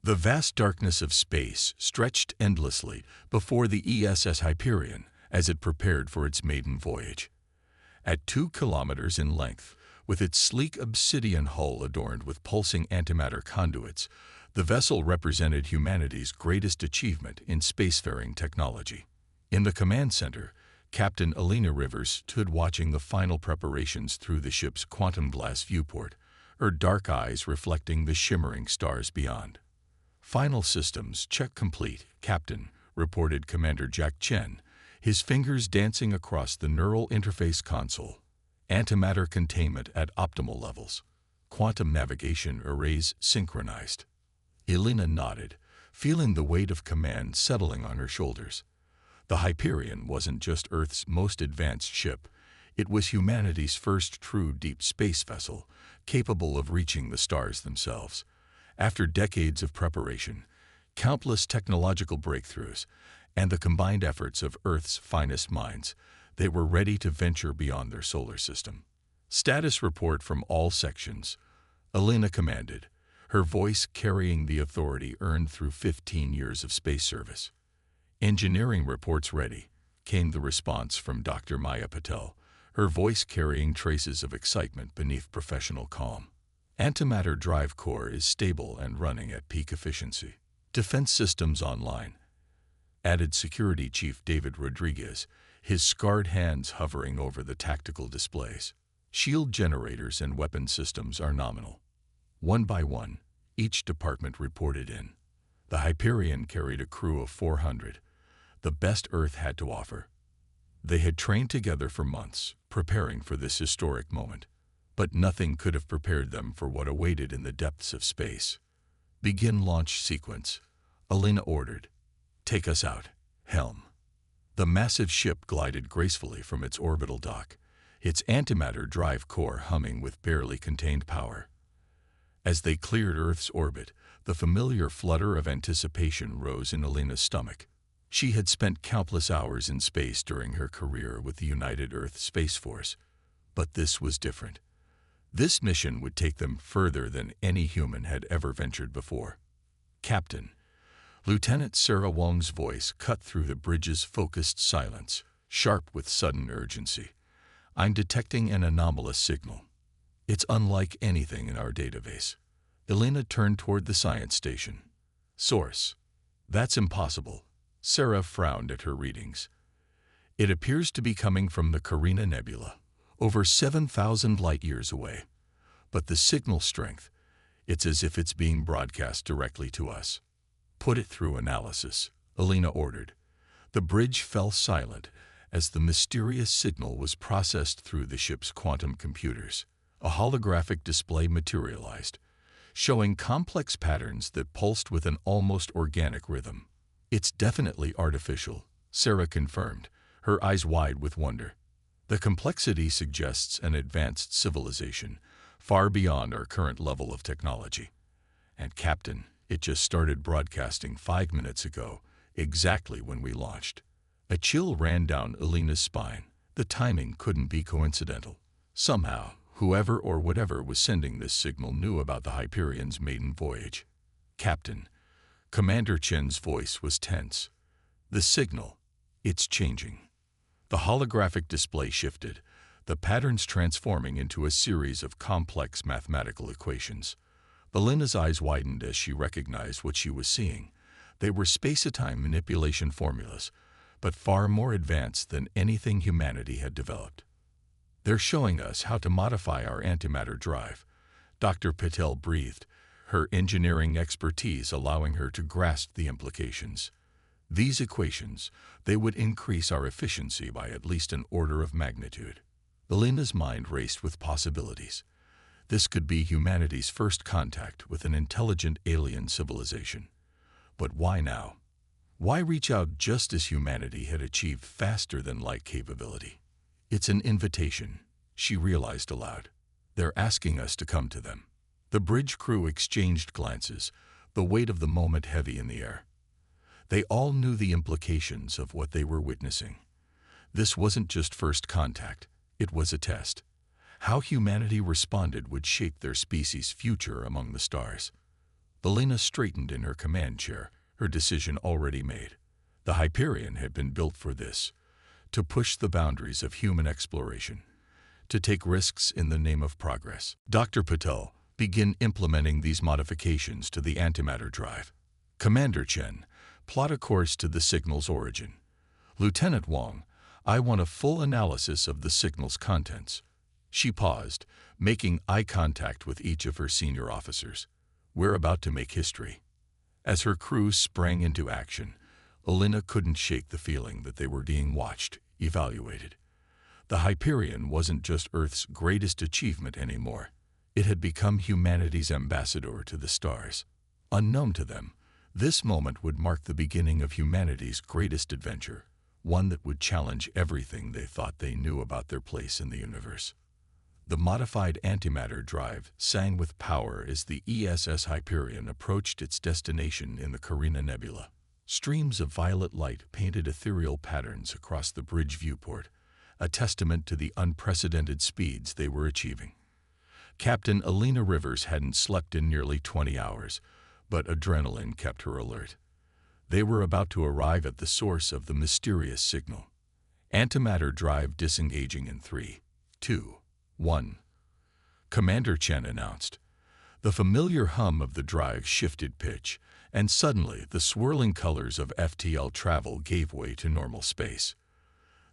The vast darkness of space stretched endlessly before the ESS Hyperion as it prepared for its maiden voyage. At 2 kilometers in length, with its sleek obsidian hull adorned with pulsing antimatter conduits, the vessel represented humanity's greatest achievement in spacefaring technology. In the command center, Captain Alina Rivers stood watching the final preparations through the ship's quantum glass viewport, her dark eyes reflecting the shimmering stars beyond. "Final systems check complete, Captain," reported Commander Jack Chen, his fingers dancing across the neural interface console. "Antimatter containment at optimal levels. Quantum navigation arrays synchronized." Alina nodded, feeling the weight of command settling on her shoulders. The Hyperion wasn't just Earth's most advanced ship. It was humanity's first true deep space vessel, capable of reaching the stars themselves. After decades of preparation, countless technological breakthroughs, and the combined efforts of Earth's finest minds, they were ready to venture beyond their solar system. "Status report from all sections," Alina commanded, her voice carrying the authority earned through 15 years of space service. "Engineering reports ready," came the response from Dr. Maya Patel, her voice carrying traces of excitement beneath professional calm. "Antimatter drive core is stable and running at peak efficiency. Defense systems online," added Security Chief David Rodriguez, his scarred hands hovering over the tactical displays. "Shield generators and weapon systems are nominal." One by one, each department reported in. The Hyperion carried a crew of 400, the best Earth had to offer. They had trained together for months, preparing for this historic moment. But nothing could have prepared them for what awaited in the depths of space. "Begin launch sequence," Alina ordered. "Take us out, helm." The massive ship glided gracefully from its orbital dock, its antimatter drive core humming with barely contained power. As they cleared Earth's orbit, the familiar flutter of anticipation rose in Alina's stomach. She had spent countless hours in space during her career with the United Earth Space Force, but this was different. This mission would take them further than any human had ever ventured before. "Captain," Lieutenant Sarah Wong's voice cut through the bridge's focused silence, sharp with sudden urgency. "I'm detecting an anomalous signal. It's unlike anything in our database." Alina turned toward the science station. "Source." "That's impossible." Sarah frowned at her readings. "It appears to be coming from the Carina Nebula, over 7,000 light-years away. But the signal strength, it's as if it's being broadcast directly to us." "Put it through analysis," Alina ordered. The bridge fell silent as the mysterious signal was processed through the ship's quantum computers. A holographic display materialized, showing complex patterns that pulsed with an almost organic rhythm. "It's definitely artificial," Sarah confirmed, her eyes wide with wonder. "The complexity suggests an advanced civilization, far beyond our current level of technology. And Captain, it just started broadcasting 5 minutes ago, exactly when we launched." A chill ran down Alina's spine. The timing couldn't be coincidental. Somehow, whoever or whatever was sending this signal knew about the Hyperion's maiden voyage. "Captain," Commander Chen's voice was tense. "The signal, it's changing." The holographic display shifted, the patterns transforming into a series of complex mathematical equations. Alina's eyes widened as she recognized what she was seeing. They were space-time manipulation formulas, but far more advanced than anything humanity had developed. "They're showing us how to modify our antimatter drive," Dr. Patel breathed, her engineering expertise allowing her to grasp the implications. "These equations, they would increase our efficiency by at least an order of magnitude." Alina's mind raced with possibilities. This could be humanity's first contact with an intelligent alien civilization. But why now? Why reach out just as humanity had achieved faster-than-light capability? "It's an invitation," she realized aloud. "They're asking us to come to them." The bridge crew exchanged glances, the weight of the moment heavy in the air. They all knew the implications of what they were witnessing. This wasn't just first contact, it was a test. How humanity responded would shape their species' future among the stars. Elena straightened in her command chair, her decision already made. The Hyperion had been built for this, to push the boundaries of human exploration, to take risks in the name of progress. Dr. Patel, begin implementing these modifications to the antimatter drive. Commander Chen, plot a course to the signal's origin. Lieutenant Wang, I want a full analysis of the signal's contents. She paused, making eye contact with each of her senior officers. We're about to make history. As her crew sprang into action, Elena couldn't shake the feeling that they were being watched, evaluated. The Hyperion wasn't just Earth's greatest achievement anymore. It had become humanity's ambassador to the stars. Unknown to them, this moment would mark the beginning of humanity's greatest adventure, one that would challenge everything they thought they knew about their place in the universe. The modified antimatter drive sang with power as the ESS Hyperion approached its destination in the Carina Nebula. Streams of violet light painted ethereal patterns across the bridge viewport, a testament to the unprecedented speeds they were achieving. Captain Elena Rivers hadn't slept in nearly 20 hours, but adrenaline kept her alert. They were about to arrive at the source of the mysterious signal. Antimatter drive disengaging in 3, 2, 1. Commander Chen announced. The familiar hum of the drive shifted pitch, and suddenly the swirling colors of FTL travel gave way to normal space.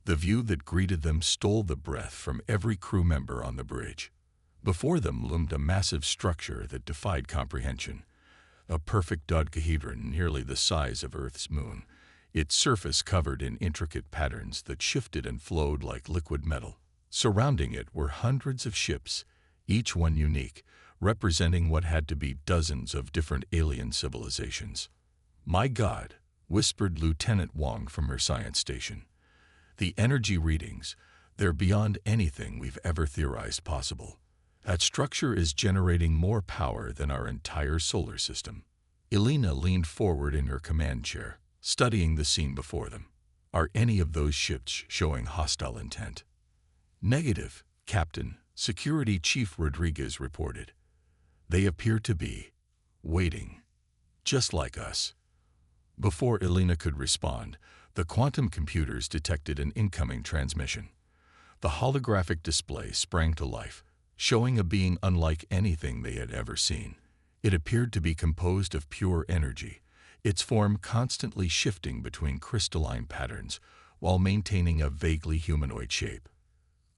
The view that greeted them stole the breath from every crew member on the bridge. Before them loomed a massive structure that defied comprehension. A perfect dodecahedron nearly the size of Earth's moon, its surface covered in intricate patterns that shifted and flowed like liquid metal. Surrounding it were hundreds of ships, each one unique, representing what had to be dozens of different alien civilizations. My God, whispered Lieutenant Wang from her science station. The energy readings, they're beyond anything we've ever theorized possible. That structure is generating more power than our entire solar system. Elena leaned forward in her command chair, studying the scene before them. Are any of those ships showing hostile intent? Negative, Captain, Security Chief Rodriguez reported. They appear to be waiting, just like us. Before Elena could respond, the quantum computers detected an incoming transmission. The holographic display sprang to life, showing a being unlike anything they had ever seen. It appeared to be composed of pure energy, its form constantly shifting between crystalline patterns while maintaining a vaguely humanoid shape.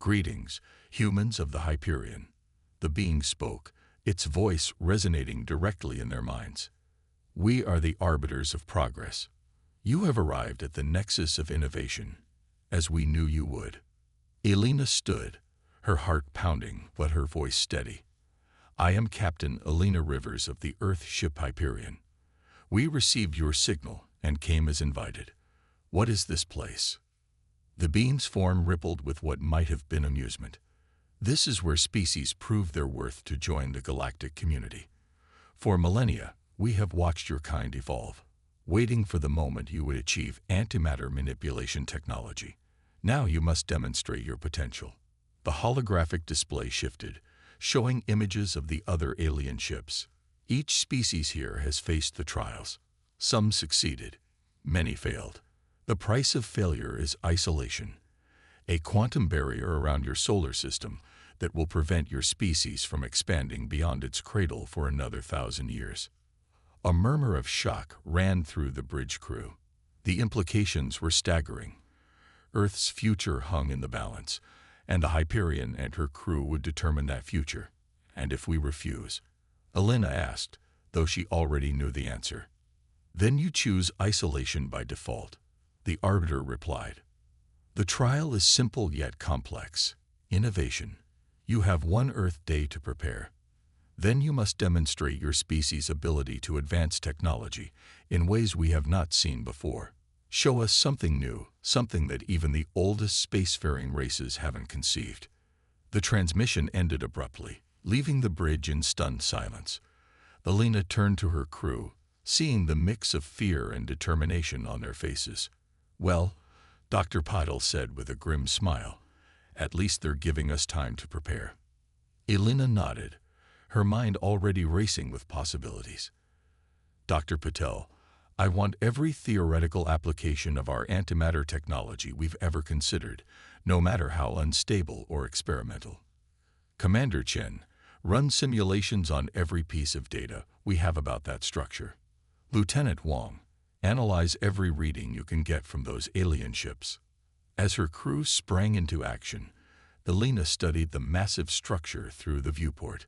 Greetings, humans of the Hyperion. The being spoke, its voice resonating directly in their minds. We are the arbiters of progress. You have arrived at the nexus of innovation, as we knew you would. Elena stood, her heart pounding but her voice steady. I am Captain Elena Rivers of the Earth ship Hyperion. We received your signal and came as invited. What is this place? The being's form rippled with what might have been amusement. This is where species prove their worth to join the galactic community. For millennia, we have watched your kind evolve, waiting for the moment you would achieve antimatter manipulation technology. Now you must demonstrate your potential. The holographic display shifted, showing images of the other alien ships. Each species here has faced the trials. Some succeeded, many failed. The price of failure is isolation, a quantum barrier around your solar system that will prevent your species from expanding beyond its cradle for another 1,000 years. A murmur of shock ran through the bridge crew. The implications were staggering. Earth's future hung in the balance, and the Hyperion and her crew would determine that future. And if we refuse? Elena asked, though she already knew the answer. Then you choose isolation by default, the arbiter replied. The trial is simple yet complex. Innovation. You have 1 Earth day to prepare. Then you must demonstrate your species' ability to advance technology in ways we have not seen before. Show us something new, something that even the oldest spacefaring races haven't conceived. The transmission ended abruptly, leaving the bridge in stunned silence. Elena turned to her crew, seeing the mix of fear and determination on their faces. Well, Dr. Patel said with a grim smile, at least they're giving us time to prepare. Elena nodded, her mind already racing with possibilities. Dr. Patel, I want every theoretical application of our antimatter technology we've ever considered, no matter how unstable or experimental. Commander Chen, run simulations on every piece of data we have about that structure. Lieutenant Wang, analyze every reading you can get from those alien ships. As her crew sprang into action, Elena studied the massive structure through the viewport.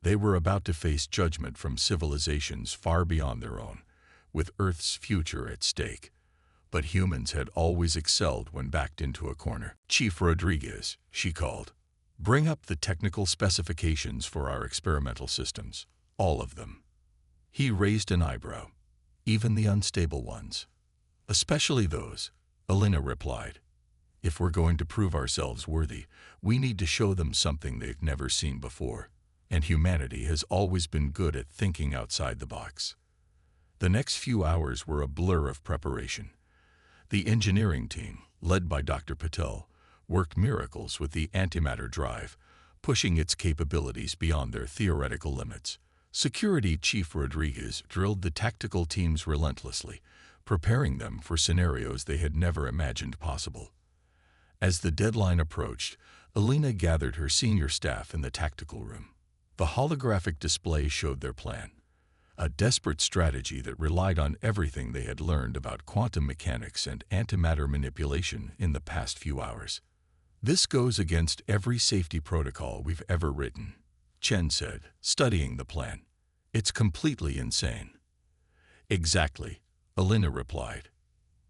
They were about to face judgment from civilizations far beyond their own, with Earth's future at stake. But humans had always excelled when backed into a corner. Chief Rodriguez, she called. Bring up the technical specifications for our experimental systems, all of them. He raised an eyebrow, even the unstable ones. Especially those, Elena replied. If we're going to prove ourselves worthy, we need to show them something they've never seen before. And humanity has always been good at thinking outside the box. The next few hours were a blur of preparation. The engineering team, led by Dr. Patel, worked miracles with the antimatter drive, pushing its capabilities beyond their theoretical limits. Security Chief Rodriguez drilled the tactical teams relentlessly, preparing them for scenarios they had never imagined possible. As the deadline approached, Elena gathered her senior staff in the tactical room. The holographic display showed their plan, a desperate strategy that relied on everything they had learned about quantum mechanics and antimatter manipulation in the past few hours. This goes against every safety protocol we've ever written, Chen said, studying the plan. It's completely insane. Exactly, Elena replied.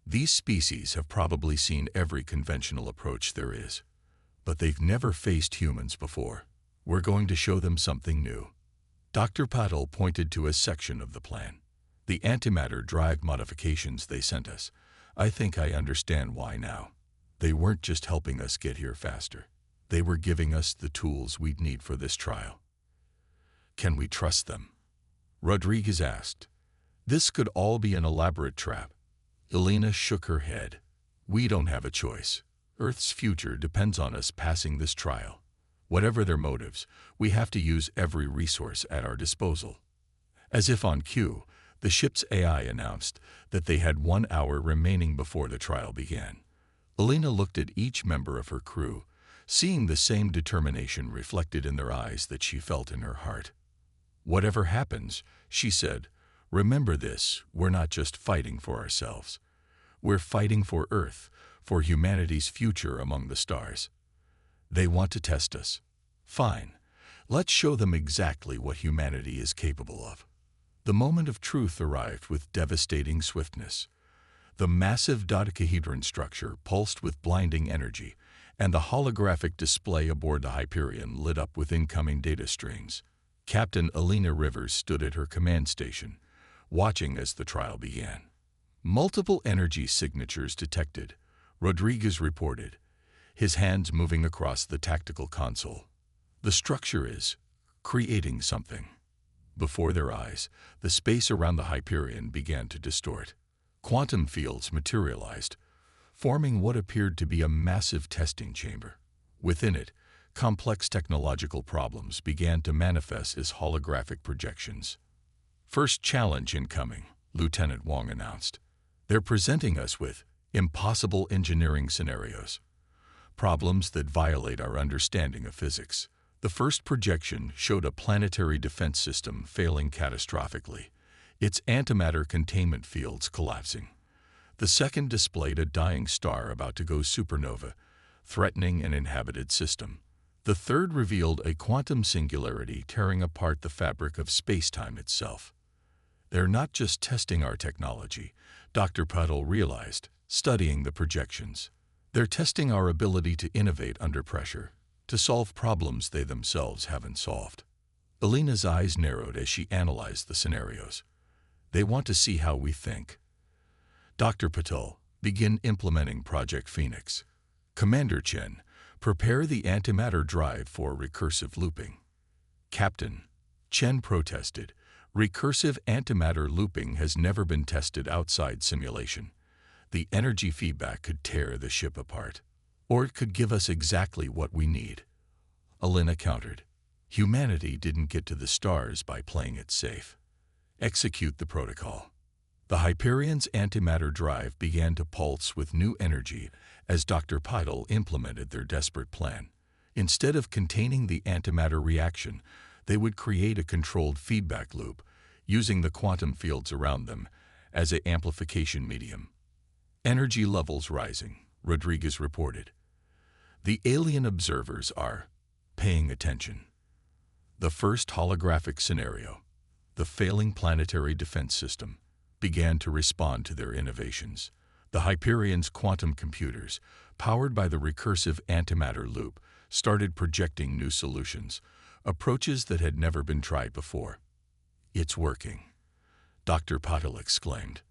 These species have probably seen every conventional approach there is, but they've never faced humans before. We're going to show them something new. Dr. Patel pointed to a section of the plan. The antimatter drive modifications they sent us. I think I understand why now. They weren't just helping us get here faster. They were giving us the tools we'd need for this trial. Can we trust them? Rodriguez asked. This could all be an elaborate trap. Elena shook her head. We don't have a choice. Earth's future depends on us passing this trial. Whatever their motives, we have to use every resource at our disposal. As if on cue, the ship's AI announced that they had 1 hour remaining before the trial began. Elena looked at each member of her crew, seeing the same determination reflected in their eyes that she felt in her heart. Whatever happens, she said, remember this, we're not just fighting for ourselves. We're fighting for Earth, for humanity's future among the stars. They want to test us. Fine. Let's show them exactly what humanity is capable of. The moment of truth arrived with devastating swiftness. The massive dodecahedron structure pulsed with blinding energy, and the holographic display aboard the Hyperion lit up with incoming data streams. Captain Elena Rivers stood at her command station, watching as the trial began. Multiple energy signatures detected, Rodriguez reported, his hands moving across the tactical console. The structure is creating something. Before their eyes, the space around the Hyperion began to distort. Quantum fields materialized, forming what appeared to be a massive testing chamber. Within it, complex technological problems began to manifest as holographic projections. First challenge incoming, Lieutenant Wang announced. They're presenting us with impossible engineering scenarios. Problems that violate our understanding of physics. The first projection showed a planetary defense system failing catastrophically, its antimatter containment fields collapsing. The second displayed a dying star about to go supernova, threatening an inhabited system. The third revealed a quantum singularity tearing apart the fabric of space-time itself. They're not just testing our technology, Dr. Patel realized, studying the projections. They're testing our ability to innovate under pressure, to solve problems they themselves haven't solved. Elena's eyes narrowed as she analyzed the scenarios. They want to see how we think. Dr. Patel, begin implementing Project Phoenix. Commander Chen, prepare the antimatter drive for recursive looping. Captain, Chen protested, recursive antimatter looping has never been tested outside simulation. The energy feedback could tear the ship apart. Or it could give us exactly what we need. Elena countered. Humanity didn't get to the stars by playing it safe. Execute the protocol. The Hyperion's antimatter drive began to pulse with new energy as Dr. Pidal implemented their desperate plan. Instead of containing the antimatter reaction, they would create a controlled feedback loop, using the quantum fields around them as an amplification medium. Energy levels rising, Rodriguez reported. The alien observers are paying attention. The first holographic scenario, the failing planetary defense system, began to respond to their innovations. The Hyperion's quantum computers, powered by the recursive antimatter loop, started projecting new solutions, approaches that had never been tried before. It's working, Dr. Patil exclaimed.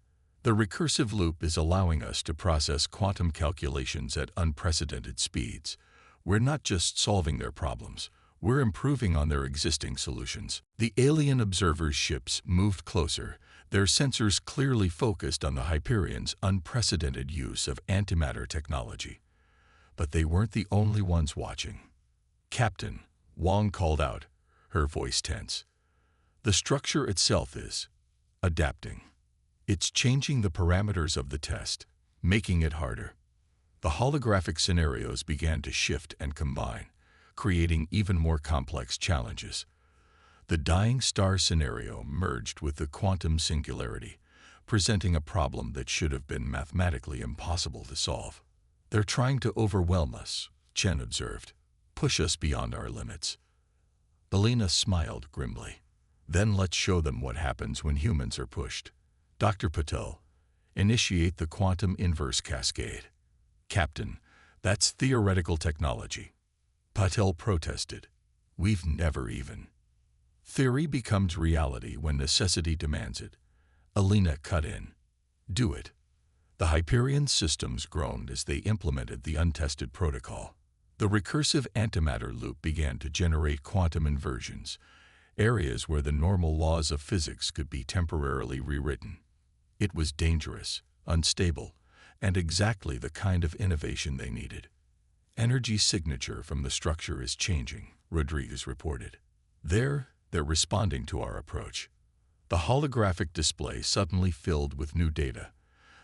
The recursive loop is allowing us to process quantum calculations at unprecedented speeds. We're not just solving their problems, we're improving on their existing solutions. The alien observers' ships moved closer, their sensors clearly focused on the Hyperion's unprecedented use of antimatter technology. But they weren't the only ones watching. Captain, Wong called out, her voice tense. The structure itself is adapting. It's changing the parameters of the test, making it harder. The holographic scenarios began to shift and combine, creating even more complex challenges. The dying star scenario merged with the quantum singularity, presenting a problem that should have been mathematically impossible to solve. They're trying to overwhelm us, Chen observed, push us beyond our limits. Belina smiled grimly. Then let's show them what happens when humans are pushed. Dr. Patel, initiate the quantum inverse cascade. Captain, that's theoretical technology. Patel protested. We've never even. Theory becomes reality when necessity demands it. Alina cut in. Do it. The Hyperion systems groaned as they implemented the untested protocol. The recursive antimatter loop began to generate quantum inversions, areas where the normal laws of physics could be temporarily rewritten. It was dangerous, unstable, and exactly the kind of innovation they needed. Energy signature from the structure is changing, Rodriguez reported. They're responding to our approach. The holographic display suddenly filled with new data.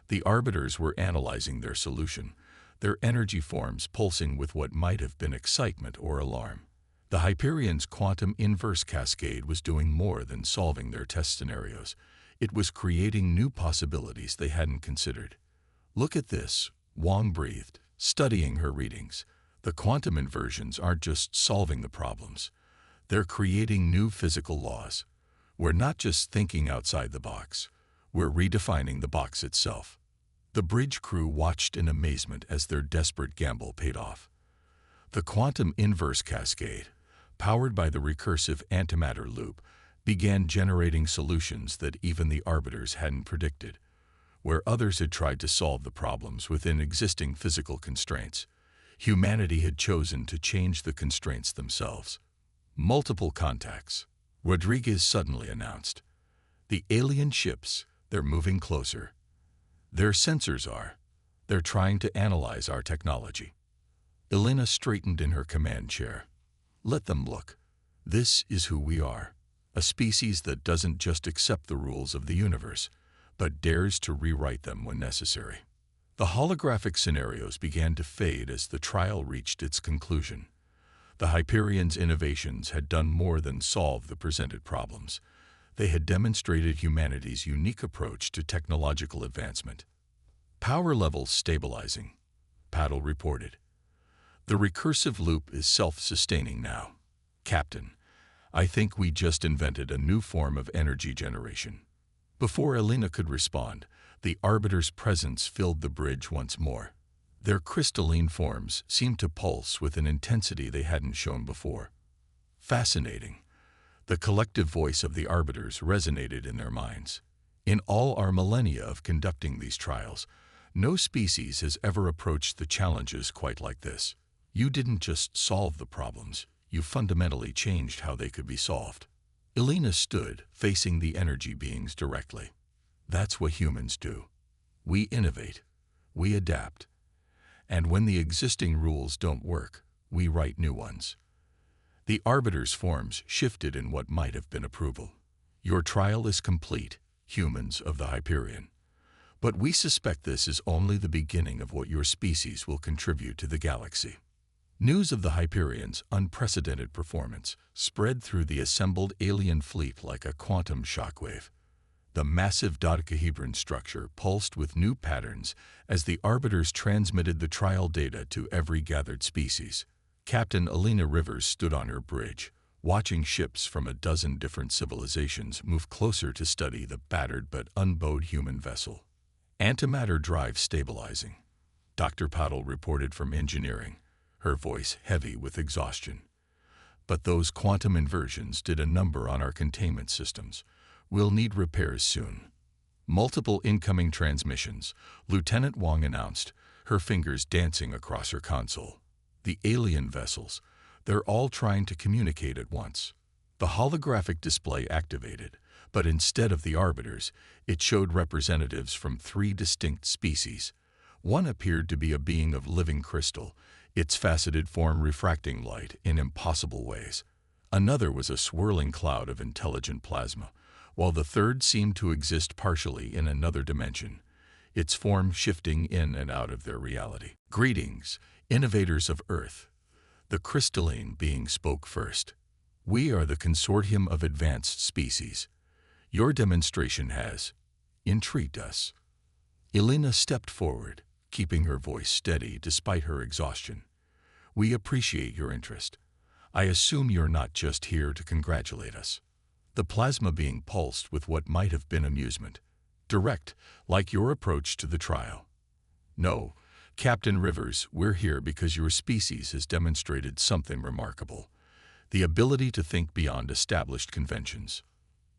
The arbiters were analyzing their solution, their energy forms pulsing with what might have been excitement or alarm. The Hyperion's quantum inverse cascade was doing more than solving their test scenarios. It was creating new possibilities they hadn't considered. Look at this, Wong breathed, studying her readings. The quantum inversions aren't just solving the problems. They're creating new physical laws. We're not just thinking outside the box. We're redefining the box itself. The bridge crew watched in amazement as their desperate gamble paid off. The quantum inverse cascade, powered by the recursive antimatter loop, began generating solutions that even the arbiters hadn't predicted. Where others had tried to solve the problems within existing physical constraints, humanity had chosen to change the constraints themselves. Multiple contacts, Rodriguez suddenly announced. The alien ships, they're moving closer. Their sensors are. They're trying to analyze our technology. Elena straightened in her command chair. Let them look. This is who we are. A species that doesn't just accept the rules of the universe, but dares to rewrite them when necessary. The holographic scenarios began to fade as the trial reached its conclusion. The Hyperion's innovations had done more than solve the presented problems. They had demonstrated humanity's unique approach to technological advancement. Power levels stabilizing, Paddle reported. The recursive loop is self-sustaining now. Captain, I think we just invented a new form of energy generation. Before Elena could respond, the arbiter's presence filled the bridge once more. Their crystalline forms seemed to pulse with an intensity they hadn't shown before. Fascinating. The collective voice of the arbiters resonated in their minds. In all our millennia of conducting these trials, no species has ever approached the challenges quite like this. You didn't just solve the problems, you fundamentally changed how they could be solved. Elena stood, facing the energy beings directly. That's what humans do. We innovate. We adapt. And when the existing rules don't work, we write new ones. The arbiter's forms shifted in what might have been approval. Your trial is complete, humans of the Hyperion. But we suspect this is only the beginning of what your species will contribute to the galaxy. News of the Hyperion's unprecedented performance spread through the assembled alien fleet like a quantum shockwave. The massive dodecahedron structure pulsed with new patterns as the arbiters transmitted the trial data to every gathered species. Captain Alina Rivers stood on her bridge, watching ships from a dozen different civilizations move closer to study the battered but unbowed human vessel. Antimatter drive stabilizing, Dr. Paddle reported from engineering, her voice heavy with exhaustion. But those quantum inversions did a number on our containment systems. We'll need repairs soon. Multiple incoming transmissions, Lieutenant Wong announced, her fingers dancing across her console. The alien vessels, they're all trying to communicate at once. The holographic display activated, but instead of the arbiters, it showed representatives from 3 distinct species. One appeared to be a being of living crystal, its faceted form refracting light in impossible ways. Another was a swirling cloud of intelligent plasma, while the third seemed to exist partially in another dimension, its form shifting in and out of their reality. Greetings, innovators of Earth. The crystalline being spoke first. We are the consortium of advanced species. Your demonstration has intrigued us. Elena stepped forward, keeping her voice steady despite her exhaustion. We appreciate your interest. I assume you're not just here to congratulate us. The plasma being pulsed with what might have been amusement. Direct, like your approach to the trial. No, Captain Rivers, we're here because your species has demonstrated something remarkable. The ability to think beyond established conventions.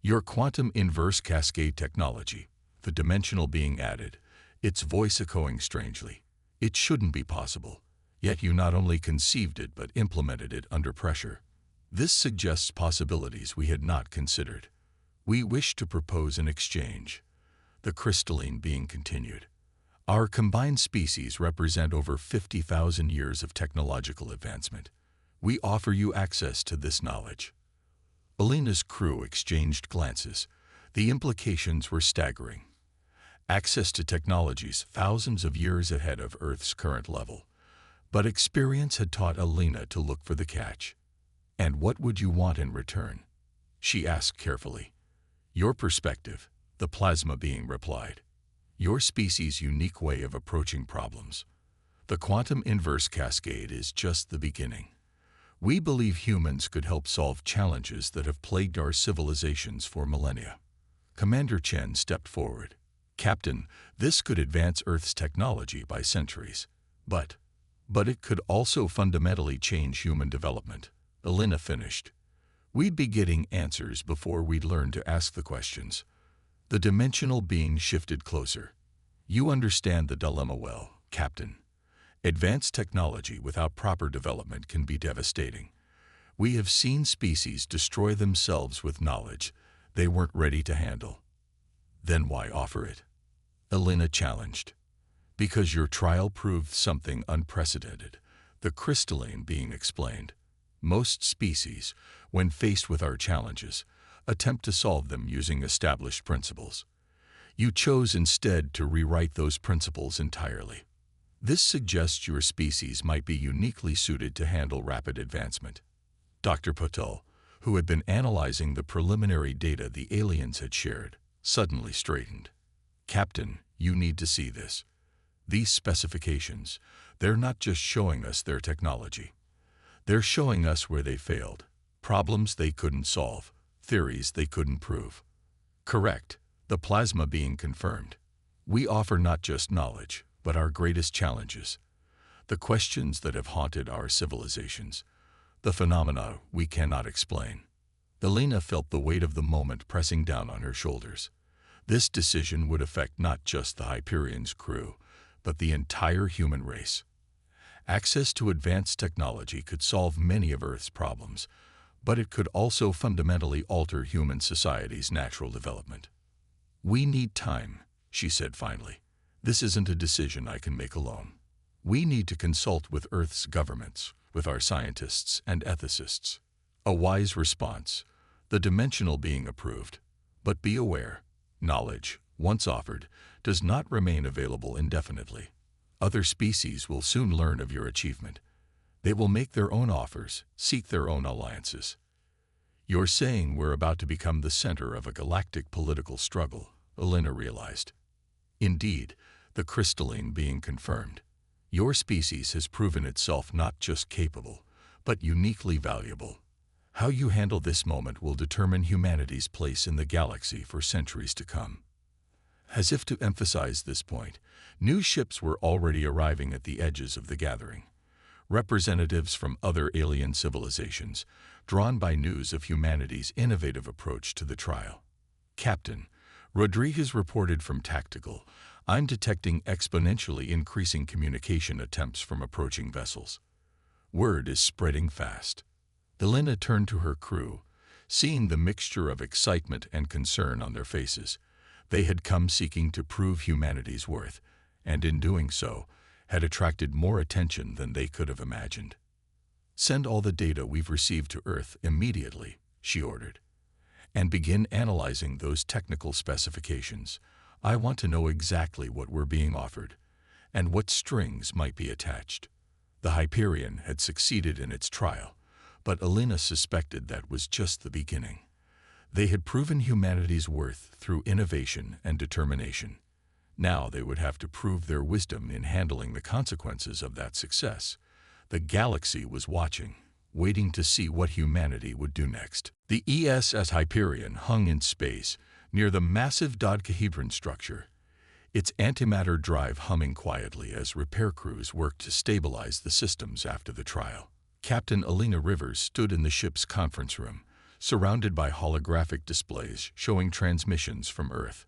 Your quantum inverse cascade technology, the dimensional being added, its voice echoing strangely. It shouldn't be possible. Yet you not only conceived it but implemented it under pressure. This suggests possibilities we had not considered. We wish to propose an exchange. The crystalline being continued. Our combined species represent over 50,000 years of technological advancement. We offer you access to this knowledge. Alina's crew exchanged glances. The implications were staggering. Access to technologies thousands of years ahead of Earth's current level. But experience had taught Alina to look for the catch. And what would you want in return? She asked carefully. Your perspective, the plasma being replied. Your species' unique way of approaching problems. The quantum inverse cascade is just the beginning. We believe humans could help solve challenges that have plagued our civilizations for millennia. Commander Chen stepped forward. Captain, this could advance Earth's technology by centuries. But it could also fundamentally change human development. Alina finished. We'd be getting answers before we'd learn to ask the questions. The dimensional being shifted closer. You understand the dilemma well, Captain. Advanced technology without proper development can be devastating. We have seen species destroy themselves with knowledge they weren't ready to handle. Then why offer it? Alina challenged. Because your trial proved something unprecedented, the crystalline being explained. Most species, when faced with our challenges, attempt to solve them using established principles. You chose instead to rewrite those principles entirely. This suggests your species might be uniquely suited to handle rapid advancement. Dr. Patel, who had been analyzing the preliminary data the aliens had shared, suddenly straightened. Captain, you need to see this. These specifications, they're not just showing us their technology. They're showing us where they failed, problems they couldn't solve, theories they couldn't prove. Correct, the plasma being confirmed. We offer not just knowledge, but our greatest challenges. The questions that have haunted our civilizations. The phenomena we cannot explain. Alina felt the weight of the moment pressing down on her shoulders. This decision would affect not just the Hyperion's crew, but the entire human race. Access to advanced technology could solve many of Earth's problems, but it could also fundamentally alter human society's natural development. We need time, she said finally. This isn't a decision I can make alone. We need to consult with Earth's governments, with our scientists and ethicists. A wise response. The dimensional being approved. But be aware, knowledge, once offered, does not remain available indefinitely. Other species will soon learn of your achievement. They will make their own offers, seek their own alliances. You're saying we're about to become the center of a galactic political struggle, Alina realized. Indeed, the crystalline being confirmed. Your species has proven itself not just capable, but uniquely valuable. How you handle this moment will determine humanity's place in the galaxy for centuries to come. As if to emphasize this point, new ships were already arriving at the edges of the gathering. Representatives from other alien civilizations, drawn by news of humanity's innovative approach to the trial. Captain, Rodriguez reported from Tactical, I'm detecting exponentially increasing communication attempts from approaching vessels. Word is spreading fast. Alina turned to her crew, seeing the mixture of excitement and concern on their faces. They had come seeking to prove humanity's worth, and in doing so, had attracted more attention than they could have imagined. Send all the data we've received to Earth immediately, she ordered, and begin analyzing those technical specifications. I want to know exactly what we're being offered, and what strings might be attached. The Hyperion had succeeded in its trial, but Alina suspected that was just the beginning. They had proven humanity's worth through innovation and determination. Now they would have to prove their wisdom in handling the consequences of that success. The galaxy was watching, waiting to see what humanity would do next. The ESS Hyperion hung in space near the massive dodecahedron structure, its antimatter drive humming quietly as repair crews worked to stabilize the systems after the trial. Captain Alina Rivers stood in the ship's conference room, surrounded by holographic displays showing transmissions from Earth.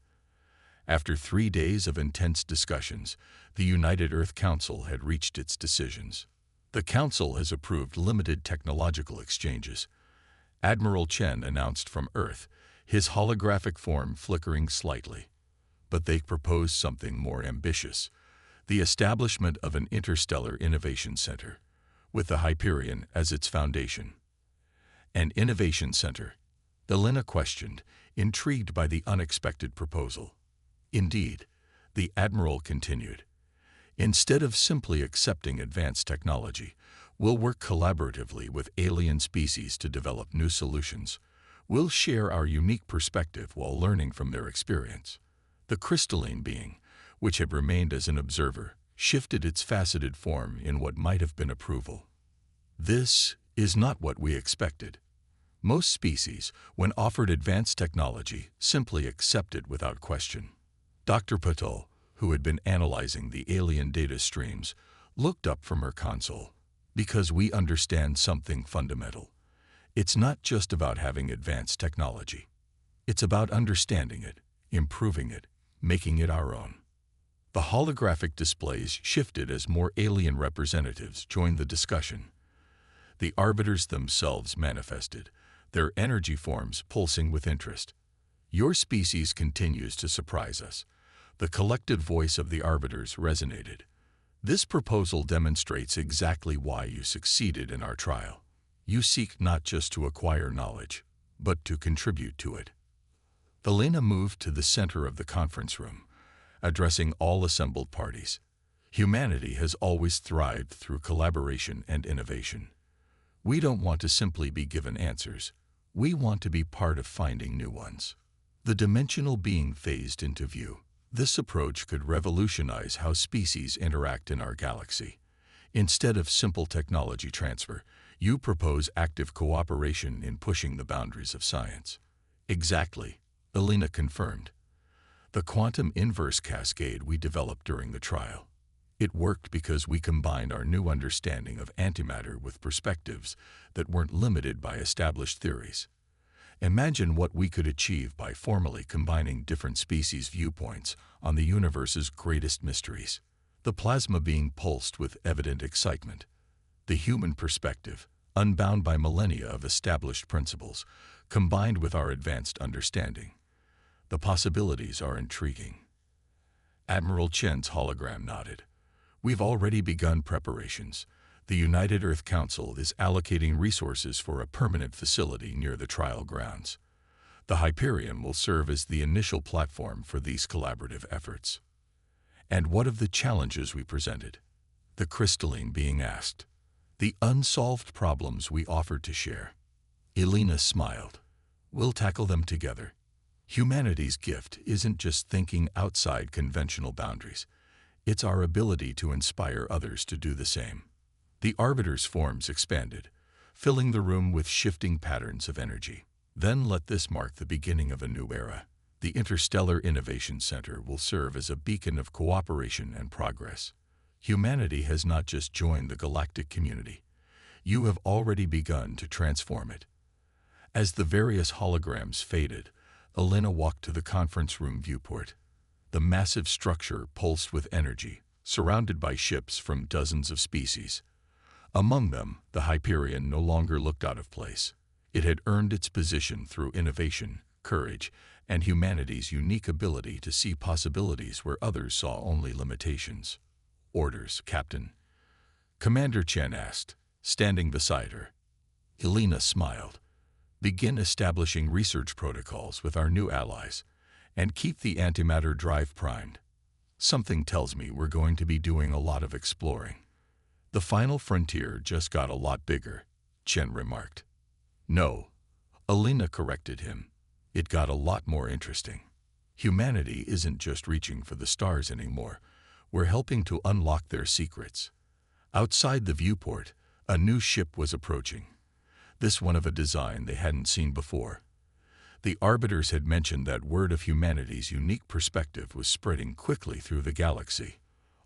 After 3 days of intense discussions, the United Earth Council had reached its decisions. The Council has approved limited technological exchanges. Admiral Chen announced from Earth, his holographic form flickering slightly. But they proposed something more ambitious, the establishment of an interstellar innovation center, with the Hyperion as its foundation. An innovation center? Alina questioned, intrigued by the unexpected proposal. Indeed, the Admiral continued. Instead of simply accepting advanced technology, we'll work collaboratively with alien species to develop new solutions. We'll share our unique perspective while learning from their experience. The crystalline being, which had remained as an observer, shifted its faceted form in what might have been approval. This is not what we expected. Most species, when offered advanced technology, simply accept it without question. Dr. Patel, who had been analyzing the alien data streams, looked up from her console. Because we understand something fundamental. It's not just about having advanced technology. It's about understanding it, improving it, making it our own. The holographic displays shifted as more alien representatives joined the discussion. The arbiters themselves manifested, their energy forms pulsing with interest. Your species continues to surprise us. The collective voice of the arbiters resonated. This proposal demonstrates exactly why you succeeded in our trial. You seek not just to acquire knowledge, but to contribute to it. Alina moved to the center of the conference room, addressing all assembled parties. Humanity has always thrived through collaboration and innovation. We don't want to simply be given answers. We want to be part of finding new ones. The dimensional being phased into view. This approach could revolutionize how species interact in our galaxy. Instead of simple technology transfer, you propose active cooperation in pushing the boundaries of science. Exactly, Alina confirmed. The quantum inverse cascade we developed during the trial. It worked because we combined our new understanding of antimatter with perspectives that weren't limited by established theories. Imagine what we could achieve by formally combining different species' viewpoints on the universe's greatest mysteries. The plasma being pulsed with evident excitement. The human perspective, unbound by millennia of established principles, combined with our advanced understanding. The possibilities are intriguing. Admiral Chen's hologram nodded. We've already begun preparations. The United Earth Council is allocating resources for a permanent facility near the trial grounds. The Hyperion will serve as the initial platform for these collaborative efforts. And what of the challenges we presented? The crystalline being asked. The unsolved problems we offered to share. Elena smiled. We'll tackle them together. Humanity's gift isn't just thinking outside conventional boundaries. It's our ability to inspire others to do the same. The Arbiter's forms expanded, filling the room with shifting patterns of energy. Then let this mark the beginning of a new era. The Interstellar Innovation Center will serve as a beacon of cooperation and progress. Humanity has not just joined the galactic community. You have already begun to transform it. As the various holograms faded, Elena walked to the conference room viewport. The massive structure pulsed with energy, surrounded by ships from dozens of species. Among them, the Hyperion no longer looked out of place. It had earned its position through innovation, courage, and humanity's unique ability to see possibilities where others saw only limitations. Orders, Captain. Commander Chen asked, standing beside her. Elena smiled. Begin establishing research protocols with our new allies, and keep the antimatter drive primed. Something tells me we're going to be doing a lot of exploring. The final frontier just got a lot bigger, Chen remarked. No, Elena corrected him. It got a lot more interesting. Humanity isn't just reaching for the stars anymore. We're helping to unlock their secrets. Outside the viewport, a new ship was approaching. This one of a design they hadn't seen before. The Arbiters had mentioned that word of humanity's unique perspective was spreading quickly through the galaxy.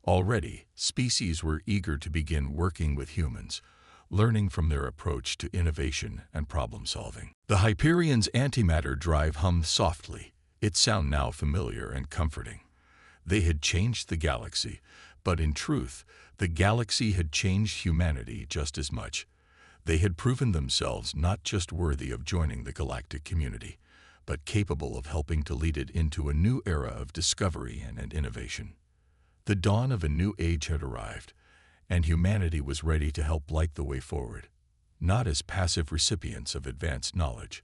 Already, species were eager to begin working with humans, learning from their approach to innovation and problem-solving. The Hyperion's antimatter drive hummed softly, its sound now familiar and comforting. They had changed the galaxy, but in truth, the galaxy had changed humanity just as much. They had proven themselves not just worthy of joining the galactic community, but capable of helping to lead it into a new era of discovery and innovation. The dawn of a new age had arrived, and humanity was ready to help light the way forward, not as passive recipients of advanced knowledge,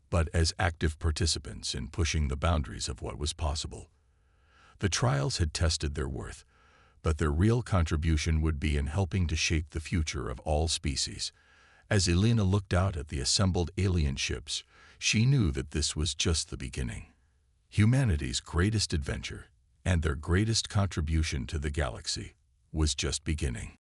but as active participants in pushing the boundaries of what was possible. The trials had tested their worth, but their real contribution would be in helping to shape the future of all species. As Elena looked out at the assembled alien ships, she knew that this was just the beginning. Humanity's greatest adventure, and their greatest contribution to the galaxy, was just beginning.